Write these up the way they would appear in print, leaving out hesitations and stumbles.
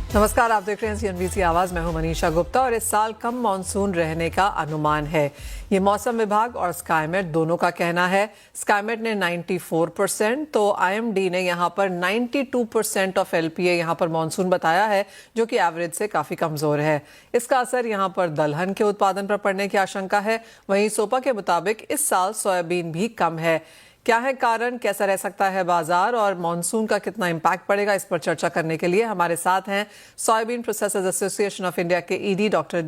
नमस्कार, आप देख रहे हैं सीएनबीसी आवाज। मैं हूं मनीषा गुप्ता और इस साल कम मानसून रहने का अनुमान है। ये मौसम विभाग और स्काईमेट दोनों का कहना है। स्काईमेट ने 94%, तो आईएमडी ने यहां पर 92% ऑफ एलपीए यहां पर मानसून बताया है, जो कि एवरेज से काफी कमजोर है। इसका असर यहां पर दलहन के उत्पादन पर पड़ने की आशंका है। वहीं सोपा के मुताबिक इस साल सोयाबीन भी कम है। क्या है कारण, कैसा रह सकता है बाजार और मॉनसून का कितना इम्पैक्ट पड़ेगा, इस पर चर्चा करने के लिए हमारे साथ हैं soybean processors association of India के ईडी डॉक्टर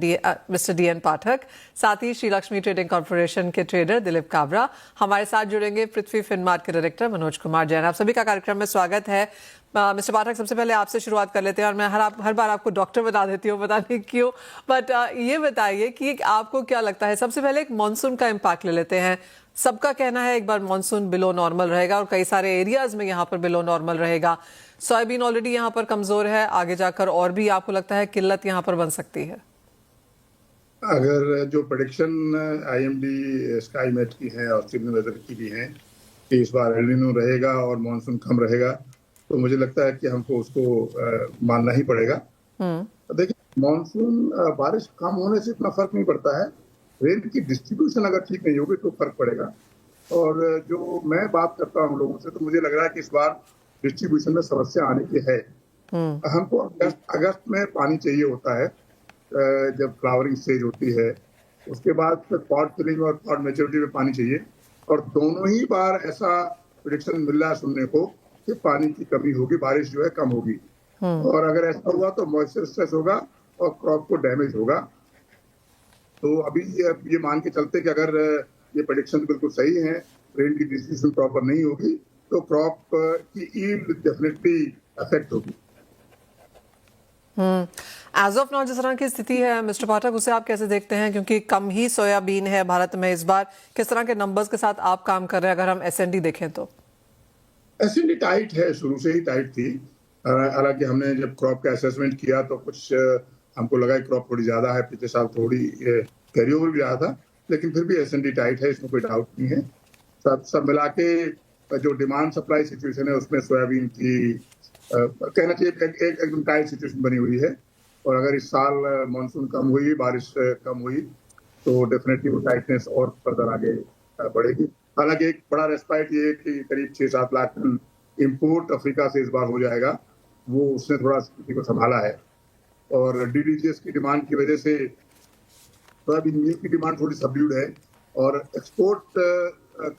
मिस्टर डीएन पाठक, साथ ही श्री लक्ष्मी ट्रेडिंग कॉर्पोरेशन के ट्रेडर दिलीप काबरा। हमारे साथ जुड़ेंगे पृथ्वी फिनमार्ट के डायरेक्टर मनोज कुमार जैन। आप सभी का कार्यक्रम में स्वागत है। मिस्टर पाठक, सबसे पहले आपसे शुरुआत कर लेते हैं और मैं हर बार आपको डॉक्टर बता देती हूँ, पता नहीं क्यों, बट ये बताइए कि आपको क्या लगता है। सबसे पहले एक मॉनसून का इम्पैक्ट ले लेते हैं। सबका कहना है एक बार मॉनसून बिलो नॉर्मल रहेगा और कई सारे एरियाज में यहाँ पर बिलो नॉर्मल रहेगा। सोयाबीन ऑलरेडी यहाँ पर कमजोर है, आगे जाकर और भी आपको लगता है किल्लत यहाँ पर बन सकती है? अगर जो प्रेडिक्शन आईएमडी स्काईमेट की है और सिग्नल वेदर की भी है कि इस बार एल नीनो रहेगा और मॉनसून कम रहेगा, तो मुझे लगता है कि हमको उसको मानना ही पड़ेगा। देखिए, मॉनसून बारिश कम होने से इतना फर्क नहीं पड़ता है। रेन की डिस्ट्रीब्यूशन अगर ठीक नहीं होगी तो फर्क पड़ेगा। और जो मैं बात करता हूँ लोगों से, तो मुझे लग रहा है कि इस बार डिस्ट्रीब्यूशन में समस्या आने की है। हमको अगस्त में पानी चाहिए होता है जब फ्लावरिंग स्टेज होती है, उसके बाद फिर पॉट फिलिंग और पॉट मैच्योरिटी में पानी चाहिए, और दोनों ही बार ऐसा प्रेडिक्शन मिल रहा है सुनने को कि पानी की कमी होगी, बारिश जो है कम होगी। और अगर ऐसा हुआ तो मॉइस्चर स्ट्रेस होगा और क्रॉप को डैमेज होगा। तो अभी ये मान के चलते कि अगर ये प्रेडिक्शन बिल्कुल सही है, रेन की डिस्ट्रीब्यूशन प्रॉपर नहीं होगी, तो क्रॉप की यील्ड डेफिनेटली अफेक्ट होगी। एज ऑफ नाउ जिस तरह की स्थिति है मिस्टर पाठक, उसे आप कैसे देखते हैं? क्योंकि कम ही सोयाबीन है भारत में इस बार। किस तरह के नंबर्स के साथ आप काम कर रहे हैं? अगर हम एसएनडी देखें तो एसएनडी टाइट है, शुरू से ही टाइट थी। हालांकि हमने जब क्रॉप का असेसमेंट किया तो कुछ हमको लगा कि क्रॉप थोड़ी ज्यादा है, पिछले साल थोड़ी कैरी ओवर भी रहा था, लेकिन फिर भी एसएनडी टाइट है, इसमें कोई डाउट नहीं है। सब मिला के जो डिमांड सप्लाई सिचुएशन है उसमें सोयाबीन की कहना चाहिए एकदम टाइट सिचुएशन बनी हुई है। और अगर इस साल मानसून कम हुई, बारिश कम हुई, तो डेफिनेटली वो टाइटनेस और फर्दर आगे बढ़ेगी। हालांकि एक बड़ा रेस्पाइट ये कि करीब 6-7 लाख टन इम्पोर्ट अफ्रीका से इस बार हो जाएगा, वो उसने थोड़ा स्थिति को संभाला है। और डीडीजीएस की डिमांड की वजह से सोयाबीन मील की डिमांड थोड़ी सबड्यूड है, और एक्सपोर्ट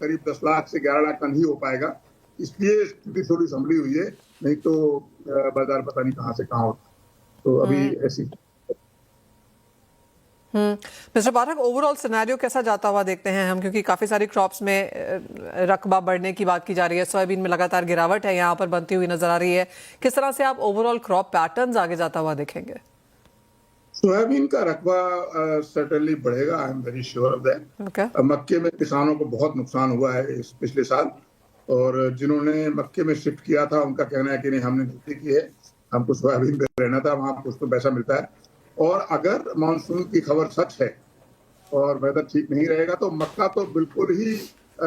करीब 10 लाख से 11 लाख टन ही हो पाएगा, इसलिए स्थिति थोड़ी संभली हुई है। नहीं तो बाजार पता नहीं कहाँ से कहाँ होता। तो अभी ऐसी मिस्टर पाठक, ओवरऑल सिनेरियो कैसा जाता हुआ देखते हैं हम? क्योंकि काफी सारी क्रॉप्स में रकबा बढ़ने की बात की जा रही है, सोयाबीन में लगातार गिरावट है यहाँ पर बनती हुई नजर आ रही है। किस तरह से आप ओवरऑल क्रॉप पैटर्न्स आगे जाता हुआ देखेंगे? सोयाबीन का रकबा सर्टेनली बढ़ेगा, I am very sure of that. मक्के में किसानों को बहुत नुकसान हुआ है इस पिछले साल, और जिन्होंने मक्के में शिफ्ट किया था उनका कहना है कि नहीं, हमने गलती की है, हमको सोयाबीन पे रहना था, वहां कुछ तो पैसा मिलता है। और अगर मानसून की खबर सच है और वेदर ठीक नहीं रहेगा, तो मक्का तो बिल्कुल ही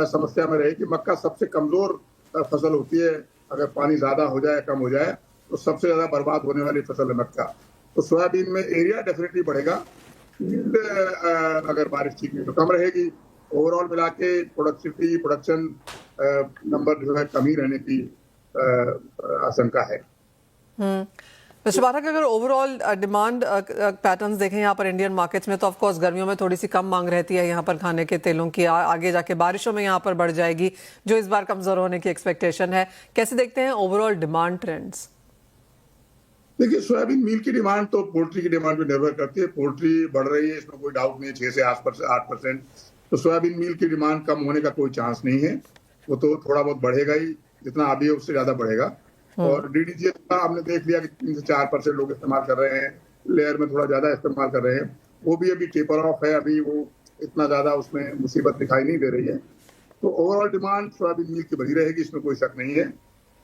समस्या में रहेगी। मक्का सबसे कमजोर फसल होती है, अगर पानी ज्यादा हो जाए कम हो जाए तो सबसे ज्यादा बर्बाद होने वाली फसल है मक्का। तो सोयाबीन में एरिया डेफिनेटली बढ़ेगा, यील्ड अगर बारिश ठीक नहीं तो कम रहेगी। ओवरऑल मिला के प्रोडक्शन नंबर जो है कम ही रहने की आशंका है। मिस्टर पाठक, अगर ओवरऑल डिमांड पैटर्न्स देखें यहाँ पर इंडियन मार्केट्स में, तो ऑफ कोर्स गर्मियों में थोड़ी सी कम मांग रहती है यहाँ पर खाने के तेलों की, आगे जाके बारिशों में यहाँ पर बढ़ जाएगी, जो इस बार कमजोर होने की एक्सपेक्टेशन है। कैसे देखते हैं ओवरऑल डिमांड ट्रेंड्स? देखिए, सोयाबीन मील की डिमांड तो पोल्ट्री की डिमांड पर निर्भर करती है। पोल्ट्री बढ़ रही है, इसमें कोई डाउट नहीं है, 6 से 8%। तो सोयाबीन मील की डिमांड कम होने का कोई चांस नहीं है, वो तो थोड़ा बहुत बढ़ेगा ही, जितना अभी है उससे ज्यादा बढ़ेगा। और डीडीजीएस का हमने देख लिया कि 3 से 4% लोग इस्तेमाल कर रहे हैं, लेयर में थोड़ा ज्यादा इस्तेमाल कर रहे हैं, वो भी अभी टेपर ऑफ है, अभी वो इतना ज्यादा उसमें मुसीबत दिखाई नहीं दे रही है। तो ओवरऑल डिमांड सोयाबीन मील की बनी रहेगी, इसमें कोई शक नहीं है।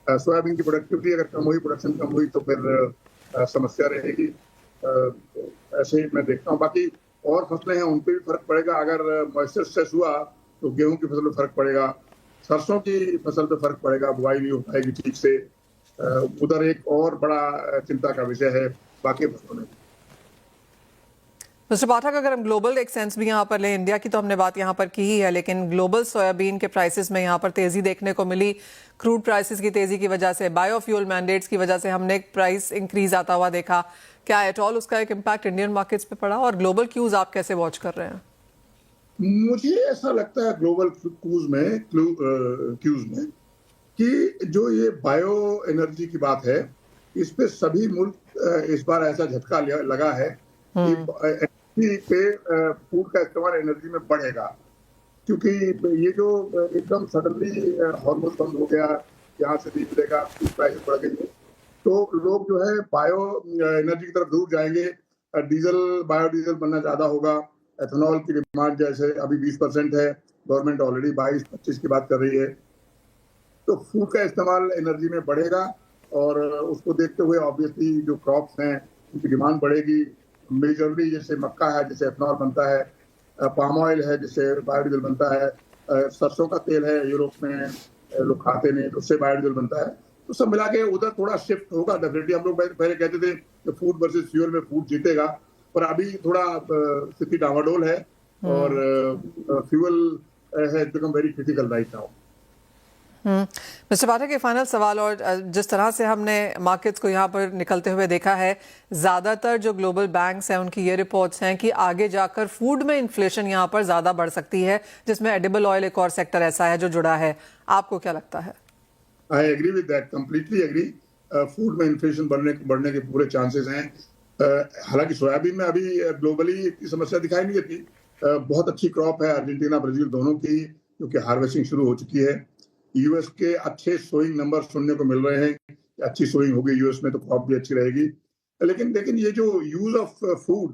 सोयाबीन की प्रोडक्टिविटी अगर कम हुई, प्रोडक्शन कम हुई, तो फिर समस्या रहेगी। ऐसे ही मैं देखता हूँ। बाकी और फसलें हैं, उन पर भी फर्क पड़ेगा। अगर मॉइस्चर स्ट्रेस हुआ तो गेहूं की फसल पे फर्क पड़ेगा, सरसों की फसल पे फर्क पड़ेगा, बुआई नहीं हो पाएगी ठीक से। उधर एक और बड़ा चिंता का विषय है बाकी फसलों में। मिस्टर पाठक, अगर हम ग्लोबल एक सेंस भी यहाँ पर लें, इंडिया की तो हमने बात यहाँ पर की ही है, लेकिन ग्लोबल सोयाबीन के प्राइसेस में यहाँ पर तेजी देखने को मिली। क्रूड प्राइसेस की तेजी की वजह से, बायोफ्यूल मैंडेट्स की वजह से हमने एक प्राइस इंक्रीज आता हुआ देखा। क्या एट ऑल उसका एक इम्पैक्ट इंडियन मार्केट्स पे पड़ा, और ग्लोबल क्यूज आप कैसे वॉच कर रहे हैं? मुझे ऐसा लगता है ग्लोबल क्यूज में कि जो ये बायो एनर्जी की बात है, इस पे सभी मुल्क इस बार ऐसा झटका लगा है कि एनर्जी पे फूड का इस्तेमाल एनर्जी में बढ़ेगा, क्योंकि ये जो एकदम सडनली हार्मोन बंद हो गया, यहाँ से नहीं मिलेगा, फूड प्राइस बढ़ गई है, तो लोग जो है बायो एनर्जी की तरफ दूर जाएंगे। बायोडीजल बनना ज्यादा होगा। एथेनॉल की डिमांड जैसे अभी 20% है, गवर्नमेंट ऑलरेडी 22-25 की बात कर रही है, तो फूड का इस्तेमाल एनर्जी में बढ़ेगा और उसको देखते हुए ऑब्वियसली जो क्रॉप्स हैं उनकी डिमांड बढ़ेगी। मेजरली जैसे मक्का है जिससे एथेनॉल बनता है, पाम ऑयल है जिससे बायोडीजल बनता है, सरसों का तेल है यूरोप में लोग खाते नहीं, तो उससे बायोडीजल बनता है। तो सब मिला के उधर थोड़ा शिफ्ट होगा डेफिनेटली। हम लोग पहले कहते थे कि फूड वर्सेस फ्यूल में फूड जीतेगा, पर अभी थोड़ा स्थिति डावाडोल है और fuel has become very critical right now. Mister Pathak, के फाइनल सवाल, और जिस तरह से हमने मार्केट्स को यहाँ पर निकलते हुए देखा है, ज़्यादातर जो ग्लोबल बैंक्स हैं उनकी ये रिपोर्ट्स हैं कि आगे जाकर फूड में इन्फ्लेशन यहाँ पर ज़्यादा बढ़ सकती है, जिसमें एडिबल ऑयल एक और सेक्टर ऐसा है जो जुड़ा है। आपको क्या लगता है? I agree with that, completely agree. Food में इन्फ्लेशन बढ़ने के पूरे चांसेस हैं। हालांकि सोयाबीन में अभी ग्लोबली इतनी समस्या दिखाई नहीं देती। बहुत अच्छी क्रॉप है अर्जेंटीना ब्राजील दोनों की, क्योंकि हार्वेस्टिंग शुरू हो चुकी है। यूएस के अच्छे सोइंग नंबर सुनने को मिल रहे हैं, अच्छी सोइंग होगी यूएस में तो क्रॉप भी अच्छी रहेगी। लेकिन ये जो यूज ऑफ फूड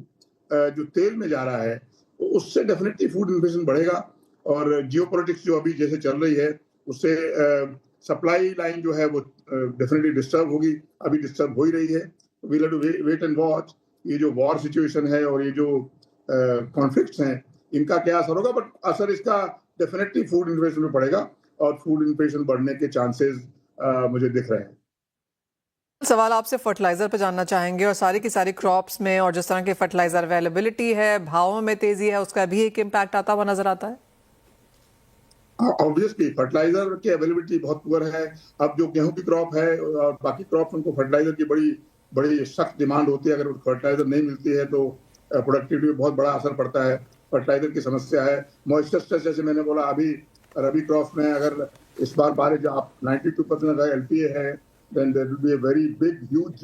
जो तेल में जा रहा है, उससे डेफिनेटली फूड इन्फ्लेशन बढ़ेगा। और जियोपॉलिटिक्स जो अभी जैसे चल रही है, उससे सप्लाई लाइन जो है वो डेफिनेटली डिस्टर्ब होगी, अभी डिस्टर्ब हो ही रही है। We have to wait and watch ये जो वॉर सिचुएशन है और ये जो कॉन्फ्लिक्ट्स हैं, इनका क्या असर होगा। बट असर इसका डेफिनेटली फूड इन्फ्लेशन में पड़ेगा और फूड इन्फ्लेशन बढ़ने के चांसेस मुझे दिख रहे हैं। सवाल आपसे फर्टिलाइजर पे जानना चाहेंगे, और सारी की सारी क्रॉप्स में और जिस तरह की फर्टिलाइजर अवेलेबिलिटी है, भावों में तेजी है, उसका भी एक इम्पैक्ट आता हुआ नजर आता है। ऑब्वियसली फर्टिलाइजर की अवेलेबिलिटी बहुत पुअर है। अब जो गेहूं की क्रॉप है और बाकी क्रॉप, उनको फर्टिलाइजर की बड़ी बड़ी सख्त डिमांड होती है। अगर फर्टिलाइजर नहीं मिलती है तो प्रोडक्टिविटी में बहुत बड़ा असर पड़ता है। फर्टिलाइजर की समस्या है। मॉइस्चर स्ट्रेस, जैसे मैंने बोला, अभी रबी क्रॉप में अगर इस बार बारिश आप 92% अगर एलपीए है, then there will be a very big huge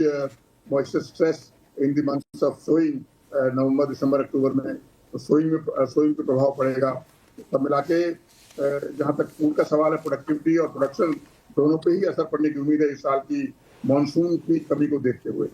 moisture stress in the months of sowing, नवंबर दिसंबर अक्टूबर में। तो सोइंग पे प्रभाव पड़ेगा। सब मिला के जहाँ तक फूड का सवाल है, प्रोडक्टिविटी और प्रोडक्शन दोनों पे ही असर पड़ने की उम्मीद है इस साल की मॉनसून की कमी को देखते हुए।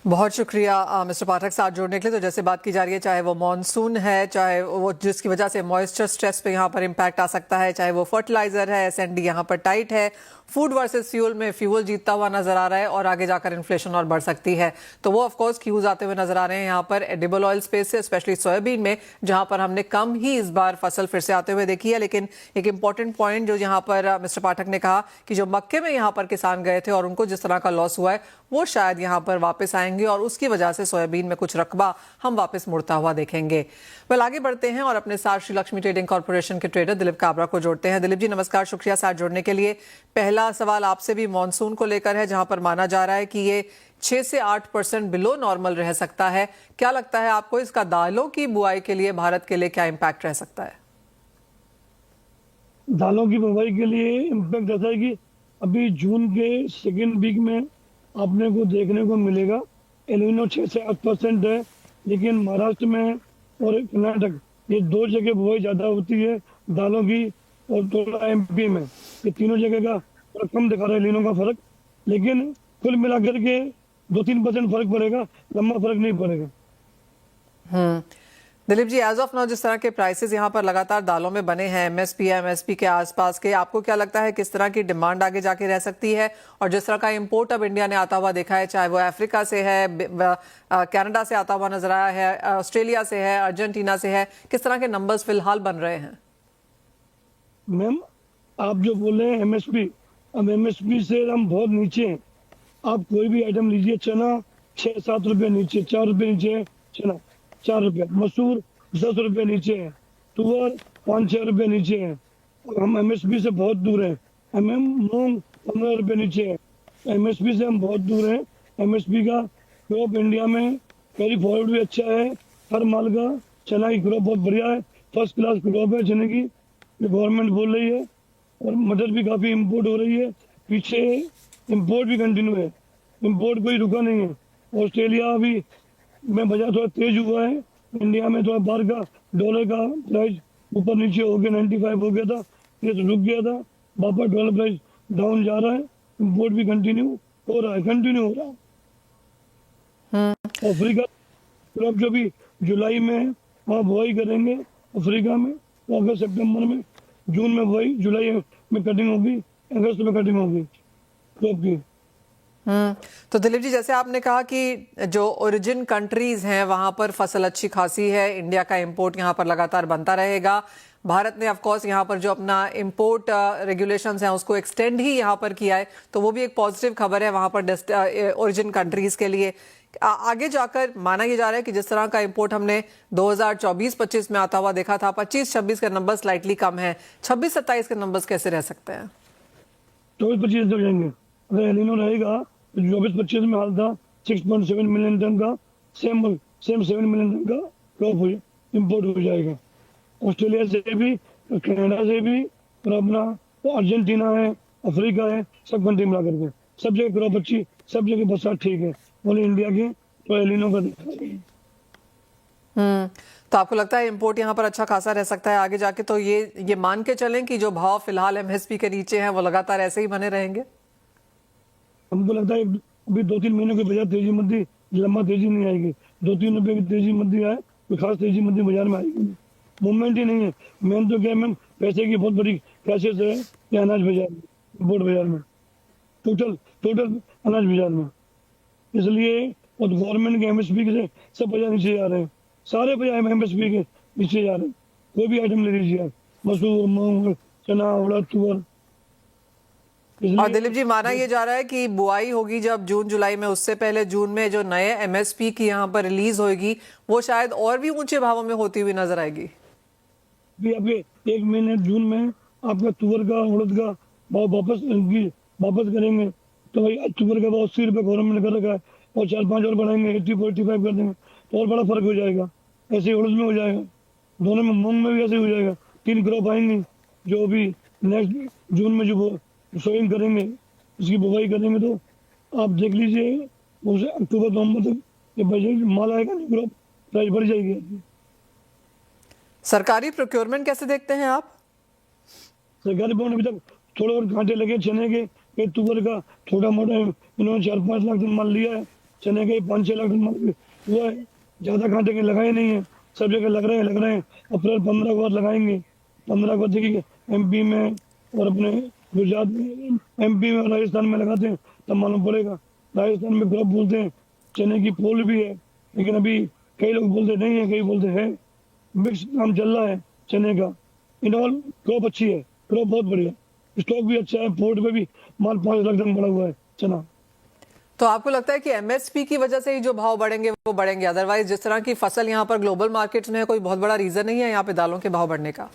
बहुत शुक्रिया मिस्टर पाठक साथ जोड़ने के लिए। तो जैसे बात की जा रही है, चाहे वो मॉनसून है, चाहे वो जिसकी वजह से मॉइस्चर स्ट्रेस पे यहाँ पर इम्पैक्ट आ सकता है, चाहे वो फर्टिलाइजर है, एसएनडी यहाँ पर टाइट है, फूड वर्सेस फ्यूल में फ्यूल जीतता हुआ नजर आ रहा है, और आगे जाकर इन्फ्लेशन और बढ़ सकती है। तो वो ऑफकोर्स क्यूज आते हुए नजर आ रहे हैं यहाँ पर एडिबल ऑयल स्पेस से, स्पेशली सोयाबीन में, जहां पर हमने कम ही इस बार फसल फिर से आते हुए देखी है। लेकिन एक इंपॉर्टेंट पॉइंट जो यहाँ पर मिस्टर पाठक ने कहा कि जो मक्के में यहाँ पर किसान गए थे और उनको जिस तरह का लॉस हुआ है, वो शायद यहाँ पर वापस आएंगे और उसकी वजह से सोयाबीन में कुछ रकबा हम वापस मुड़ता हुआ देखेंगे। वेल, आगे बढ़ते हैं और अपने साथ श्री लक्ष्मी ट्रेडिंग कॉर्पोरेशन के ट्रेडर दिलीप काबरा को जोड़ते हैं। दिलीप जी नमस्कार, शुक्रिया साथ जोड़ने के लिए। पहला सवाल आपसे भी मॉनसून को लेकर है, जहां पर माना जा रहा है कि ये 6 से 8% बिलो नॉर्मल रह सकता है। क्या लगता है आपको, इसका दालों की बुआई के लिए भारत के लिए क्या इम्पैक्ट रह सकता है? दालों की बुवाई के लिए इम्पैक्ट ऐसा है कि अभी जून के सेकेंड वीक में आपने को देखने को मिलेगा एल नीनो 6 से 8% है। लेकिन महाराष्ट्र में और कर्नाटक, ये दो जगह बुवाई ज़्यादा होती है दालों की, और थोड़ा एमपी में, ये तीनों जगह का फर्क कम दिखा रहा है, लीनों का फर्क। लेकिन कुल मिलाकर के 2-3% फर्क पड़ेगा, लंबा फर्क नहीं पड़ेगा। Dilip ji, as of now जिस तरह के प्राइसेस यहाँ पर लगातार दालों में बने हैं, एमएसपी के आसपास के, आपको क्या लगता है किस तरह की डिमांड आगे जाके रह सकती है? और जिस तरह का इंपोर्ट अब इंडिया ने आता हुआ देखा है, चाहे वो अफ्रीका से है, कनाडा से आता हुआ नजर आया है, ऑस्ट्रेलिया से है, अर्जेंटीना से है, किस तरह के नंबर्स फिलहाल बन रहे हैं? मैम, आप जो बोल रहे हैं एमएसपी, अब MSP से हम बहुत नीचे हैं। आप कोई भी आइटम लीजिए, चना 6-7 रुपये नीचे, 4 रुपये नीचे है चना, 4 रुपये, मसूर 10 रुपये नीचे है, तुअर 5-6 रुपये नीचे है। और हम MSP से बहुत दूर हैं। मूंग 15 रुपये नीचे है। MSP से हम बहुत दूर हैं। MSP का क्रॉप इंडिया में कैरी फॉरवर्ड भी अच्छा है। हर माल का चना की क्रॉप बहुत बढ़िया है, फर्स्ट क्लास क्रॉप है चने की, गवर्नमेंट बोल रही है। और मटर भी काफ़ी इम्पोर्ट हो रही है, पीछे इम्पोर्ट भी कंटिन्यू है, इम्पोर्ट कोई रुका नहीं है। ऑस्ट्रेलिया भी में बाजार थोड़ा तेज हुआ है। इंडिया में थोड़ा बाहर का डॉलर का प्राइस ऊपर नीचे हो गया, 95 हो गया था, ये तो रुक गया था, वापस डॉलर प्राइस डाउन जा रहा है। इम्पोर्ट भी कंटिन्यू हो रहा है। अफ्रीका क्रॉप जो भी जुलाई में वहाँ बुआई करेंगे अफ्रीका में, तो अगस्त सितंबर में, जून में बुआई, जुलाई में कटिंग होगी, अगस्त में कटिंग होगी क्रॉप की। तो दिलीप जी, जैसे आपने कहा कि जो ओरिजिन कंट्रीज हैं वहां पर फसल अच्छी खासी है, इंडिया का इंपोर्ट यहां पर लगातार बनता रहेगा। भारत ने ऑफ कोर्स यहाँ पर जो अपना इंपोर्ट रेगुलेशंस हैं उसको एक्सटेंड ही यहाँ पर किया है, तो वो भी एक पॉजिटिव खबर है वहां पर ओरिजिन कंट्रीज के लिए। आगे जाकर माना यह जा रहा है कि जिस तरह का इंपोर्ट हमने 2024-25 में आता हुआ देखा था, 25-26 के नंबर स्लाइटली कम है, 26-27 के नंबर्स कैसे रह सकते हैं? 24-25 हो जाएंगे अगर एलिनो रहेगा। 24-25 में हाल था 6.7 मिलियन टन का, सेम 7 मिलियन टन का क्रॉप इम्पोर्ट हो जाएगा। ऑस्ट्रेलिया से भी, कनाडा से भी, और अपना अर्जेंटीना है, अफ्रीका है, सब कंट्री मिला करके सब जगह क्रॉप अच्छी, सब जगह बरसात ठीक है। बोले इंडिया के तो एलिनो का दिखा रही है। तो आपको लगता है इंपोर्ट यहाँ पर अच्छा खासा रह सकता है आगे जाके? तो ये मान के चलें कि जो भाव फिलहाल MSP के नीचे हैं वो लगातार ऐसे ही बने रहेंगे? हमको लगता है अभी 2-3 महीनों के बाजार तेजी मंदी, लंबा तेजी नहीं आएगी। 2-3 रुपए की तेजी मंदी आए, कोई खास तेजी मंदी बाजार में आएगी, मूवमेंट ही नहीं है। मेन तो क्या है, पैसे की बहुत बड़ी क्राइसिस है कि अनाज बाजार में, इंपोर्ट बाजार में, टोटल अनाज बाजार में। इसलिए और गवर्नमेंट के MSP से सब बाजार नीचे जा रहे हैं, सारे बाजार MSP के नीचे जा रहे हैं। कोई भी आइटम ले लीजिए, मसूर, मूंग, चना, उड़द, तुअर। और दिलीप जी, माना यह जा रहा है कि बुआई होगी जब जून जुलाई में, उससे पहले जून में जो नए MSP की यहाँ पर रिलीज होगी वो शायद और भी ऊंचे भावों में होती हुई नजर आएगी। भी आपके 1 महीने जून में आपका तुअर का, उड़द का भाव वापस करेंगे, तो भाई तुअर का भाव 80 रुपये गवर्नमेंट कर रखा है, और 4-5 और बढ़ाएंगे, 80-85 कर देंगे, तो और बड़ा फर्क हो जाएगा। ऐसे उड़द में हो जाएगा, दोनों में, मूंग में भी ऐसे हो जाएगा। 3 क्रॉप आएंगी जो अभी नेक्स्ट जून में जो सोइंग करेंगे, उसकी बुवाई करेंगे, तो आप देख लीजिए उसे अक्टूबर-नवंबर तक ये बजट माल आएगा, क्रॉप प्राइस बढ़ जाएगी। सरकारी प्रोक्योरमेंट कैसे देखते हैं आप? सरकारी बॉन्ड अभी तक थोड़े और कांटे लगे चने के, तुअर का थोड़ा मोटा इन्होंने 4-5 लाख टन माल लिया है, चने के 5-6 लाख टन माल हुआ है, ज्यादा कांटे के लगाए नहीं है, सब जगह लग रहे हैं। अप्रैल 15 को बाद लगाएंगे, 15 को देखिए MP में और अपने गुजरात में, MP में और राजस्थान में लगाते हैं, तब मालूम पड़ेगा। राजस्थान में क्रॉप बोलते हैं, चने की पोल भी है, लेकिन अभी कई लोग बोलते नहीं है, कई बोलते हैं, मिक्स काम चल रहा है चने का। इन ऑल क्रॉप अच्छी है, क्रॉप बहुत बढ़िया, स्टॉक भी अच्छा है, पोर्ट पे भी माल 5 लाख टन बढ़ा हुआ है चना। तो आपको लगता है कि MSP की वजह से ही जो भाव बढ़ेंगे वो बढ़ेंगे, अदरवाइज जिस तरह की फसल यहाँ पर ग्लोबल मार्केट में है, कोई बहुत बड़ा रीजन नहीं है यहाँ पे दालों के भाव बढ़ने का?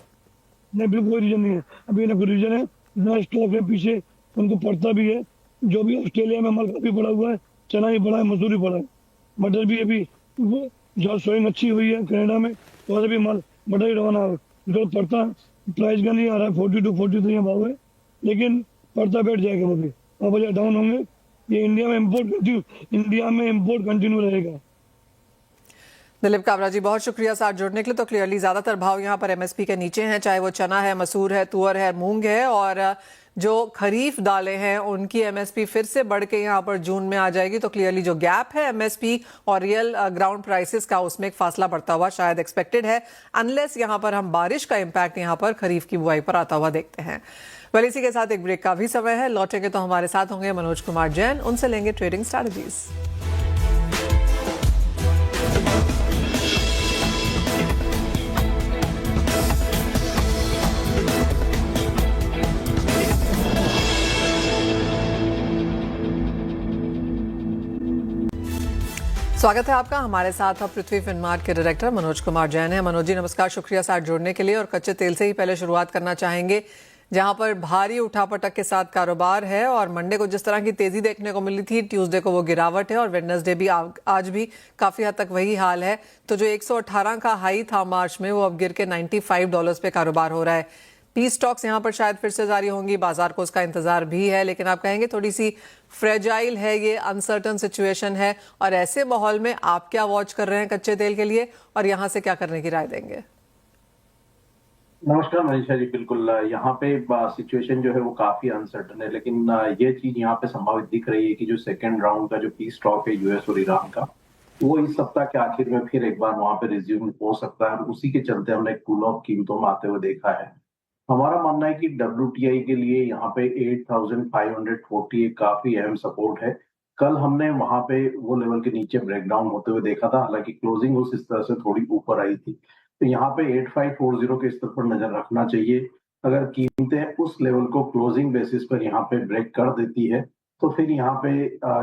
नहीं, बिल्कुल कोई रीजन नहीं है। अभी ना कोई रीजन है, ना स्टॉक है पीछे, उनको पड़ता भी है। जो भी ऑस्ट्रेलिया में माल काफी बढ़ा हुआ है, चना भी बढ़ा है, मसूर भी बढ़ा है, मटर भी अभी जहाँ सोइंग अच्छी हुई है कनाडा में, वहाँ से भी माल मटर ही रवाना जो पड़ता प्राइस का नहीं आ रहा है, 42-43 भाव है, लेकिन पड़ता बैठ जाएगा वो भी, और बाजार डाउन होंगे। ये इंडिया में इम्पोर्ट कंटिन्यू रहेगा। दिलीप काबरा जी, बहुत शुक्रिया साथ जुड़ने के लिए। तो क्लियरली ज्यादातर भाव यहाँ पर MSP के नीचे हैं, चाहे वो चना है, मसूर है, तुअर है, मूंग है, और जो खरीफ दालें हैं उनकी MSP फिर से बढ़ के यहाँ पर जून में आ जाएगी। तो क्लियरली जो गैप है MSP और रियल ग्राउंड प्राइसेस का, उसमें एक फासला बढ़ता हुआ शायद एक्सपेक्टेड है, अनलेस यहाँ पर हम बारिश का इम्पैक्ट यहाँ पर खरीफ की बुआई पर आता हुआ देखते हैं। वेल, इसी के साथ एक ब्रेक का भी समय है, लौटेंगे तो हमारे साथ होंगे मनोज कुमार जैन, उनसे लेंगे ट्रेडिंग स्ट्रैटेजीज। स्वागत है आपका। हमारे साथ अब पृथ्वी फिनमार्ट के डायरेक्टर मनोज कुमार जैन है। मनोज जी नमस्कार, शुक्रिया साथ जुड़ने के लिए। और कच्चे तेल से ही पहले शुरुआत करना चाहेंगे, जहां पर भारी उठापटक के साथ कारोबार है और मंडे को जिस तरह की तेजी देखने को मिली थी, ट्यूसडे को वो गिरावट है और वेडनेसडे भी आज भी काफी हद तक वही हाल है। तो जो 118 का हाई था मार्च में, वो अब गिर के $95 पे कारोबार हो रहा है। पी स्टॉक्स यहां पर शायद फिर से जारी होंगी, बाजार को उसका इंतजार भी है, लेकिन आप कहेंगे थोड़ी सी फ्रेजाइल है, ये अनसर्टन सिचुएशन है। और ऐसे माहौल में आप क्या वॉच कर रहे हैं कच्चे तेल के लिए और यहां से क्या करने की राय देंगे? नमस्कार मनीषा जी, बिल्कुल यहाँ पे सिचुएशन जो है वो काफी अनसर्टन है, लेकिन ये चीज यहाँ पे संभावित दिख रही है कि जो सेकेंड राउंड का जो पीस टॉक है यूएस और ईरान का, वो इस सप्ताह के आखिर में फिर एक बार वहां पे रिज्यूम हो सकता है। और उसी के चलते हमने एक कूल ऑफ कीमतों में आते हुए देखा है। हमारा मानना है कि WTI के लिए यहाँ पे 8540 एक काफी अहम सपोर्ट है। कल हमने वहां पे वो लेवल के नीचे ब्रेकडाउन होते हुए देखा था, हालांकि क्लोजिंग उस इस तरह से थोड़ी ऊपर आई थी। तो यहाँ पे 8540 के स्तर पर नजर रखना चाहिए। अगर कीमतें उस लेवल को क्लोजिंग बेसिस पर यहाँ पे ब्रेक कर देती है, तो फिर यहाँ पे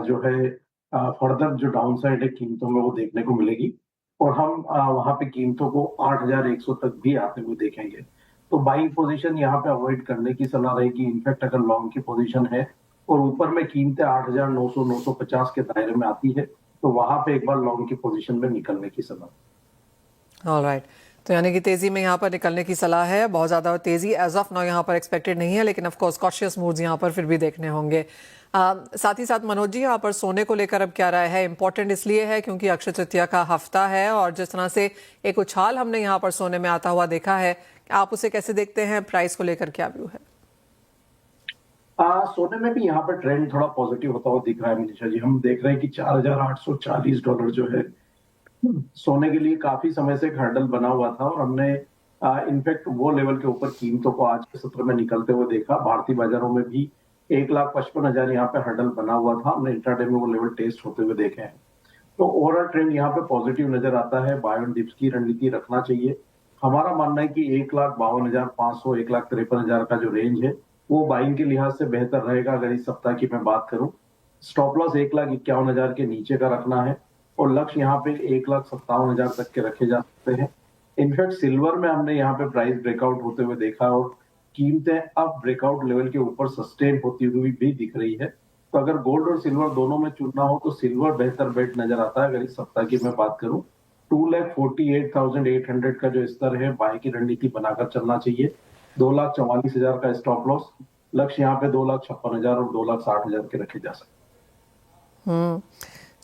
जो है फर्दर जो डाउन साइड है कीमतों में वो देखने को मिलेगी। और हम वहां पे कीमतों को 8100 तक भी आते हुए देखेंगे। तो बाइंग पोजीशन यहाँ पे अवॉइड करने की सलाह रहेगी। इनफैक्ट अगर लॉन्ग की पोजीशन है और ऊपर में कीमतें 8900 950 के दायरे में आती है, तो वहां पे एक बार लॉन्ग की पोजीशन में निकलने की सलाह। ऑलराइट, तो यानी कि तेजी में यहाँ पर निकलने की सलाह है। बहुत ज्यादा तेजी एज ऑफ नाउ यहाँ पर एक्सपेक्टेड नहीं है, लेकिन ऑफ कोर्स कॉशियस मूव्स यहाँ पर फिर भी देखने होंगे। साथ ही साथ मनोज जी, यहाँ पर सोने को लेकर अब क्या राय है? इंपॉर्टेंट इसलिए है क्योंकि अक्षय तृतीया का हफ्ता है और जिस तरह से एक उछाल हमने यहाँ पर सोने में आता हुआ देखा है, आप उसे कैसे देखते हैं? प्राइस को लेकर क्या व्यू है? सोने में भी यहाँ पर ट्रेंड थोड़ा पॉजिटिव होता हुआ दिख रहा है मनीषा जी। हम देख रहे हैं कि $4840 जो है सोने के लिए काफी समय से एक हर्डल बना हुआ था। और हमने इनफैक्ट वो लेवल के ऊपर कीमतों को आज के सत्र में निकलते हुए देखा। भारतीय बाजारों में भी 1,55,000 यहाँ पे हर्डल बना हुआ था। हमने इंट्राडे में वो लेवल टेस्ट होते हुए देखे हैं। तो ओवरऑल ट्रेंड यहाँ पे पॉजिटिव नजर आता है। बाय ऑन डिप्स की रणनीति रखना चाहिए। हमारा मानना है कि 1,52,500 1,53,000 का जो रेंज है वो बाइंग के लिहाज से बेहतर रहेगा। अगर इस सप्ताह की मैं बात करूं, स्टॉप लॉस 1,51,000 के नीचे का रखना है और लक्ष्य यहाँ पे 1,57,000 तक के रखे जा सकते हैं। इनफैक्ट सिल्वर में हमने यहाँ पे प्राइस ब्रेकआउट होते हुए देखा और कीमतें अब ब्रेकआउट लेवल के ऊपर सस्टेन होती हुई भी दिख रही है। तो अगर गोल्ड और सिल्वर दोनों में चुनना हो तो सिल्वर बेहतर बेट नजर आता है। अगर इस सप्ताह की मैं बात करूं, 2,48,800 का जो स्तर है, बाय की रणनीति बनाकर चलना चाहिए। 2,44,000 का स्टॉप लॉस, लक्ष्य यहाँ पे 2,56,000 और 2,60,000 के रखे जा सकते।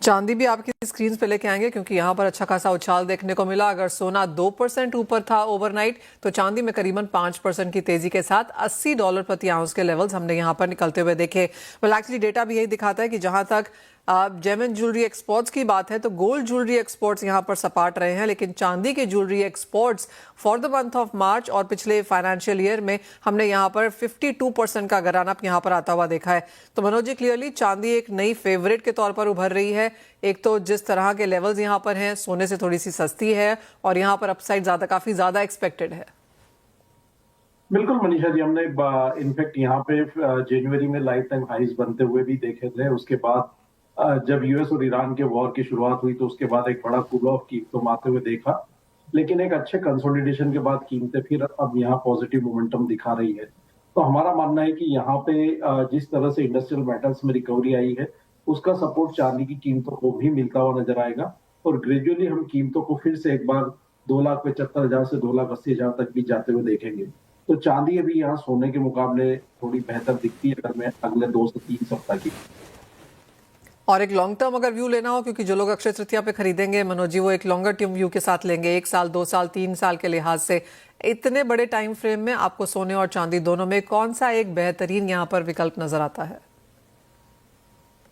चांदी भी आपकी स्क्रीन पे लेके आएंगे क्योंकि यहाँ पर अच्छा खासा उछाल देखने को मिला। अगर सोना 2% ऊपर था ओवरनाइट, तो चांदी में करीबन 5% की तेजी के साथ $80 प्रति आउंस के लेवल्स हमने यहाँ पर निकलते हुए देखे। वेल एक्चुअली डेटा भी यही दिखाता है कि जहां तक जेम ज्वेलरी एक्सपोर्ट्स की बात है, तो गोल्ड ज्वेलरी एक्सपोर्ट्स यहाँ पर सपाट रहे हैं, लेकिन चांदी के jewellery exports for the month of March और पिछले फाइनेंशियल ईयर में हमने यहाँ पर 52% का गरान अप यहाँ पर आता हुआ देखा है। तो मनोज जी, क्लियरली चांदी एक नई फेवरेट के तौर पर उभर रही है। एक तो जिस तरह के लेवल्स यहाँ पर हैं, सोने से थोड़ी सी सस्ती है और यहाँ पर अपसाइड काफी ज्यादा एक्सपेक्टेड है। बिल्कुल मनीषा जी, हमने इनफैक्ट यहाँ पे जनवरी में लाइफ टाइम हाइज बनते हुए भी देखे थे। उसके बाद जब यूएस और ईरान के वॉर की शुरुआत हुई तो उसके बाद एक बड़ा कूल ऑफ कीमतों आते हुए देखा। लेकिन एक अच्छे कंसोलिडेशन के बाद कीमतें फिर अब यहाँ पॉजिटिव मोमेंटम दिखा रही है। तो हमारा मानना है कि यहाँ पे जिस तरह से इंडस्ट्रियल मेटल्स में रिकवरी आई है, उसका सपोर्ट चांदी की कीमतों को भी मिलता हुआ नजर आएगा। और ग्रेजुअली हम कीमतों को फिर से एक बार 2,75,000 से 2,80,000 तक भी जाते हुए देखेंगे। तो चांदी अभी यहाँ सोने के मुकाबले थोड़ी बेहतर दिखती है अगर मैं अगले 2 से 3 सप्ताह की। और एक लॉन्ग टर्म अगर व्यू लेना हो, क्योंकि जो लोग अक्षय तृतीया पे खरीदेंगे मनोज जी, वो एक लॉन्गर टर्म व्यू के साथ लेंगे, 1 साल 2 साल 3 साल के लिहाज से। इतने बड़े टाइम फ्रेम में आपको सोने और चांदी दोनों में कौन सा एक बेहतरीन यहाँ पर विकल्प नजर आता है?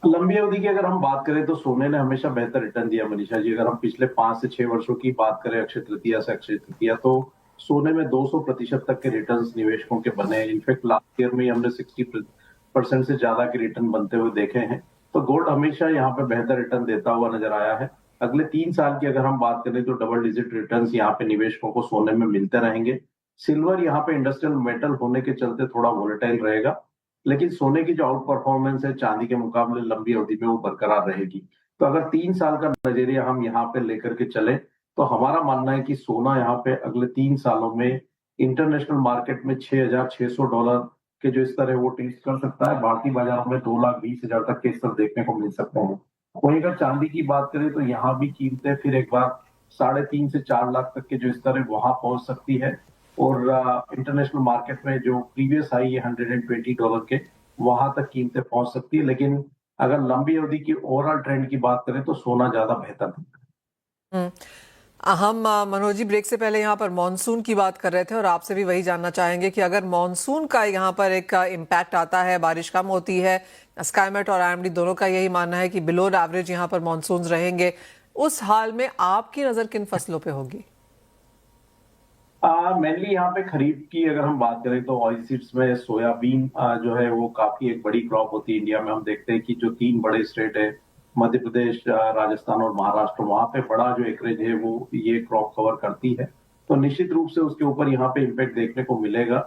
लंबी अवधि की अगर हम बात करें तो सोने ने हमेशा बेहतर रिटर्न दिया मनीषा जी। अगर हम पिछले 5 से 6 वर्षों की बात करें अक्षय तृतीया से अक्षय तृतीया, तो सोने में 200% तक के रिटर्न्स निवेशकों के बने। इनफैक्ट लास्ट ईयर में हमने 60% से ज्यादा के रिटर्न बनते हुए देखे हैं। तो गोल्ड हमेशा यहाँ पे बेहतर रिटर्न देता हुआ नजर आया है। अगले 3 साल की अगर हम बात करें तो डबल डिजिट रिटर्न्स यहाँ पे निवेशकों को सोने में मिलते रहेंगे। सिल्वर यहाँ पे इंडस्ट्रियल मेटल होने के चलते थोड़ा वोलेटाइल रहेगा, लेकिन सोने की जो आउट परफॉर्मेंस है चांदी के मुकाबले लंबी अवधि में वो बरकरार रहेगी। तो अगर 3 साल का नजरिया हम यहाँ पे लेकर के चले तो हमारा मानना है कि सोना यहाँ पे अगले 3 सालों में इंटरनेशनल मार्केट में $6,600 के जो स्तर है वो टेस्ट कर सकता है। भारतीय बाजारों में 2,20,000 तक के स्तर देखने को मिल सकते हैं। वहीं अगर चांदी की बात करें तो यहाँ भी कीमतें फिर एक बार 3.5 से 4 लाख तक के जो स्तर है वहां पहुंच सकती है। और इंटरनेशनल मार्केट में जो प्रीवियस हाई है $120 के, वहां तक कीमतें पहुंच सकती है। लेकिन अगर लंबी अवधि की ओवरऑल ट्रेंड की बात करें तो सोना ज्यादा बेहतर दिखता है। हम्म, हम मनोज जी ब्रेक से पहले यहाँ पर मॉनसून की बात कर रहे थे और आपसे भी वही जानना चाहेंगे कि अगर मॉनसून का यहाँ पर एक इम्पैक्ट आता है, बारिश कम होती है, स्काईमेट और आईएमडी दोनों का यही मानना है कि बिलो एवरेज यहाँ पर मॉनसून रहेंगे, उस हाल में आपकी नजर किन फसलों पे होगी? मेनली यहाँ पे खरीफ की अगर हम बात करें तो ऑयल सीड्स में सोयाबीन जो है वो काफी एक बड़ी क्रॉप होती है। इंडिया में हम देखते हैं कि जो 3 बड़े स्टेट है, मध्य प्रदेश, राजस्थान और महाराष्ट्र, वहां पे बड़ा जो एकरेज है वो ये क्रॉप कवर करती है। तो निश्चित रूप से उसके ऊपर यहाँ पे इम्पैक्ट देखने को मिलेगा।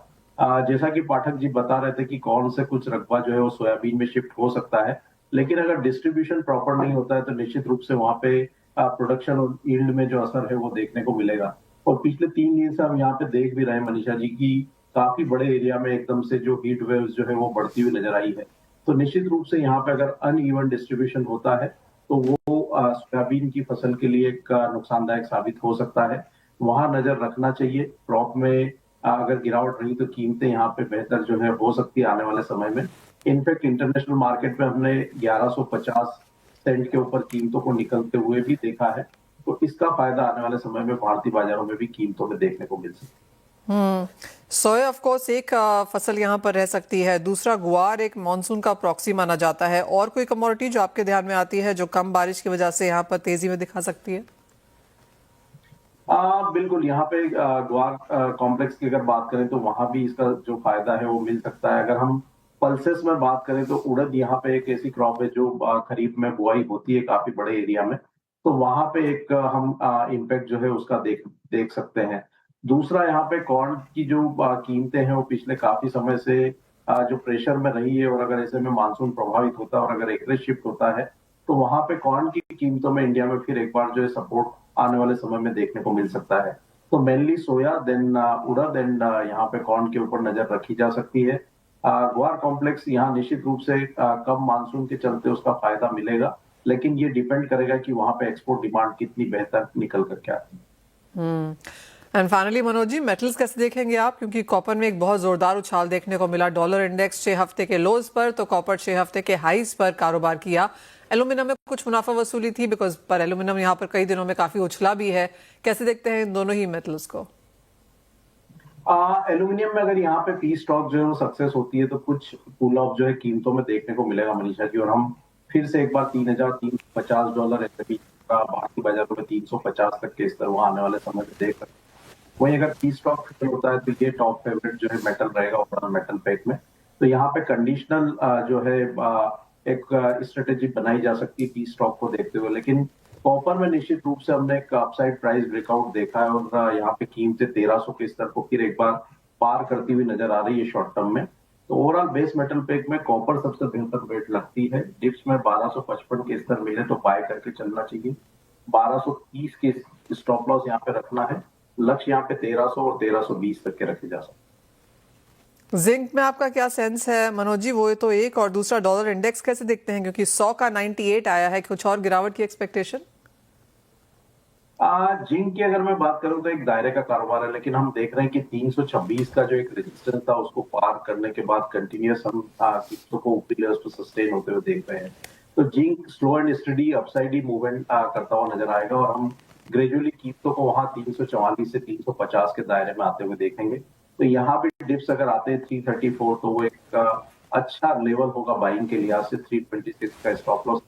जैसा कि पाठक जी बता रहे थे कि कौन से कुछ रकबा जो है वो सोयाबीन में शिफ्ट हो सकता है, लेकिन अगर डिस्ट्रीब्यूशन प्रॉपर नहीं होता है तो निश्चित रूप से वहां पे प्रोडक्शन और यील्ड में जो असर है वो देखने को मिलेगा। और पिछले 3 दिन से हम यहाँ पे देख भी रहे हैं मनीषा जी की काफी बड़े एरिया में एकदम से जो हीट वेव्स जो है वो बढ़ती हुई नजर आई है। तो निश्चित रूप से यहाँ पे अगर अनइवन डिस्ट्रीब्यूशन होता है तो वो सोयाबीन की फसल के लिए एक नुकसानदायक साबित हो सकता है। वहां नजर रखना चाहिए। क्रॉप में अगर गिरावट रही तो कीमतें यहाँ पे बेहतर जो है हो सकती है आने वाले समय में। इनफैक्ट इंटरनेशनल मार्केट में हमने 1150 सेंट के ऊपर कीमतों को निकलते हुए भी देखा है। तो इसका फायदा आने वाले समय में भारतीय बाजारों में भी कीमतों में देखने को मिल सकता है। सोया ऑफ कोर्स एक फसल यहाँ पर रह सकती है, दूसरा गुआर एक मॉनसून का प्रॉक्सी माना जाता है। और कोई कमोडिटी जो आपके ध्यान में आती है जो कम बारिश की वजह से यहाँ पर तेजी में दिखा सकती है? बिल्कुल, यहाँ पे ग्वार कॉम्प्लेक्स की अगर बात करें तो वहां भी इसका जो फायदा है वो मिल सकता है। अगर हम पल्सेस में बात करें तो उड़द यहाँ पे एक ऐसी क्रॉप है जो खरीफ में बुआई होती है काफी बड़े एरिया में, तो वहां पे एक हम इम्पैक्ट जो है उसका देख सकते हैं। दूसरा यहाँ पे कॉर्न की जो कीमतें हैं वो पिछले काफी समय से जो प्रेशर में रही है, और अगर ऐसे में मानसून प्रभावित होता है और अगर एकरेज शिफ्ट होता है तो वहां पे कॉर्न की कीमतों में इंडिया में फिर एक बार जो है सपोर्ट आने वाले समय में देखने को मिल सकता है। तो mainly soya, then urad and यहाँ पे कॉर्न के ऊपर नजर रखी जा सकती है। ग्वार कॉम्प्लेक्स यहाँ निश्चित रूप से कम मानसून के चलते उसका फायदा मिलेगा, लेकिन ये डिपेंड करेगा कि वहां पे एक्सपोर्ट डिमांड कितनी बेहतर निकल करके आती है। And finally Manoj ji, metals कैसे देखेंगे आप? क्योंकि कॉपर में एक बहुत जोरदार उछाल देखने को मिला। डॉलर इंडेक्स 6 हफ्ते के लोज पर तो कॉपर 6 हफ्ते के हाईज पर कारोबार किया। एल्यूमिनियम में कुछ मुनाफा वसूली थी बिकॉज पर एल्यूमिनियम यहाँ पर कई दिनों में काफी उछला भी है। कैसे देखते हैं इन दोनों ही मेटल्स को? एल्यूमिनियम में अगर यहाँ पे पी स्टॉक जो है वो सक्सेस होती है तो कुछ पुल ऑफ जो है कीमतों में देखने को मिलेगा मनीषा जी, और हम फिर से एक बार $3,350 एसपी का भारतीय बाजारों में 350 तक के स्तर वहां आने वाले समय में देख सकते हैं। वहीं अगर पी स्टॉक होता है तो ये टॉप फेवरेट जो है मेटल रहेगा ओवरऑल मेटल पैक में। तो यहाँ पे कंडीशनल जो है एक स्ट्रेटेजी बनाई जा सकती है पी स्टॉक को देखते हुए। लेकिन कॉपर में निश्चित रूप से हमने एक अपसाइड प्राइस ब्रेकआउट देखा है और यहाँ पे कीमतें 1300 के स्तर को फिर एक बार पार करती हुई नजर आ रही है शॉर्ट टर्म में। तो ओवरऑल बेस मेटल पैक में कॉपर सबसे बेहतर वेट लगती है। डिप्स में 1255 के स्तर मिले तो बाय करके चलना चाहिए। 1230 के स्टॉप लॉस यहाँ पे रखना है। लक्ष्य यहाँ पे 1300 और 1320 तक के रखे जा सकते। जिंक में आपका क्या सेंस है मनोज जी? वो तो एक, और दूसरा डॉलर इंडेक्स कैसे देखते हैं? क्योंकि 100 का 98 आया है, कुछ और गिरावट की एक्सपेक्टेशन? जिंक की अगर मैं बात करूं तो एक दायरे का कारोबार है, लेकिन हम देख रहे हैं कि 326 का जो एक रेजिस्टेंस था उसको पार करने के बाद कंटिन्यूअस हम कीमतों को ऊपरी लेवल्स पर सस्टेन होते हुए देख रहे हैं। तो zinc slow and study upside he movement करता हुआ नजर आएगा और हम ग्रेजुअली कीमतों को वहां 344 से 350 के दायरे में आते हुए देखेंगे। तो यहाँ पे डिप्स अगर आते हैं 334 तो वो एक अच्छा लेवल होगा बाइंग के लिहाज से। 326 का स्टॉप लॉस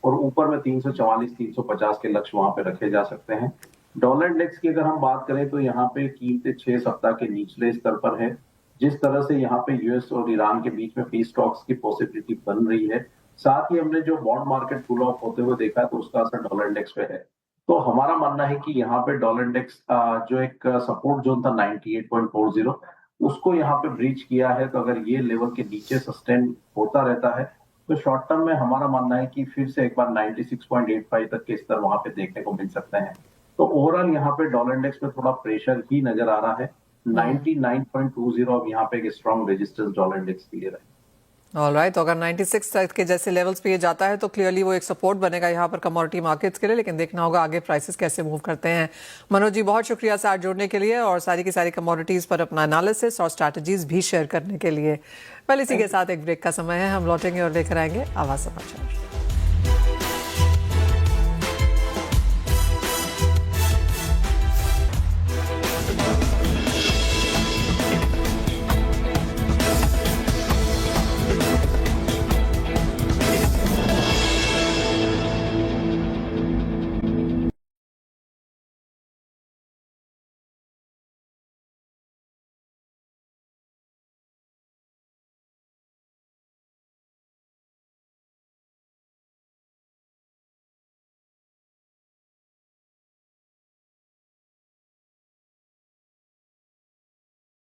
और ऊपर में 344 350 के लक्ष्य वहां पे रखे जा सकते हैं। डॉलर इंडेक्स की अगर हम बात करें तो यहाँ पे कीमतें 6 सप्ताह के निचले स्तर पर है। जिस तरह से यहाँ पे यूएस और ईरान के बीच में पीस टॉक्स की पॉसिबिलिटी बन रही है, साथ ही हमने जो बॉन्ड मार्केट कूल ऑफ होते हुए देखा है तो उसका असर डॉलर इंडेक्स पे है। तो हमारा मानना है कि यहाँ पे डॉलर इंडेक्स जो एक सपोर्ट जोन था 98.40 उसको यहाँ पे ब्रीच किया है। तो अगर ये लेवल के नीचे सस्टेन होता रहता है तो शॉर्ट टर्म में हमारा मानना है कि फिर से एक बार 96.85 तक के स्तर वहां पे देखने को मिल सकते हैं। तो ओवरऑल यहाँ पे डॉलर इंडेक्स पे थोड़ा प्रेशर ही नजर आ रहा है। 99.20 अब यहाँ पे एक स्ट्रॉन्ग रेजिस्टेंस डॉलर इंडेक्स के लिए रहे। ऑलराइट, तो अगर 96 तक के जैसे लेवल्स पे ये जाता है तो क्लियरली वो एक सपोर्ट बनेगा यहाँ पर कमोडिटी मार्केट्स के लिए, लेकिन देखना होगा आगे प्राइसेस कैसे मूव करते हैं। मनोज जी, बहुत शुक्रिया साथ जुड़ने के लिए और सारी की सारी कमोडिटीज पर अपना एनालिसिस और स्ट्रैटेजीज भी शेयर करने के लिए। पहले इसी के साथ एक ब्रेक का समय है, हम लौटेंगे और लेकर आएंगे आवाज समाचार।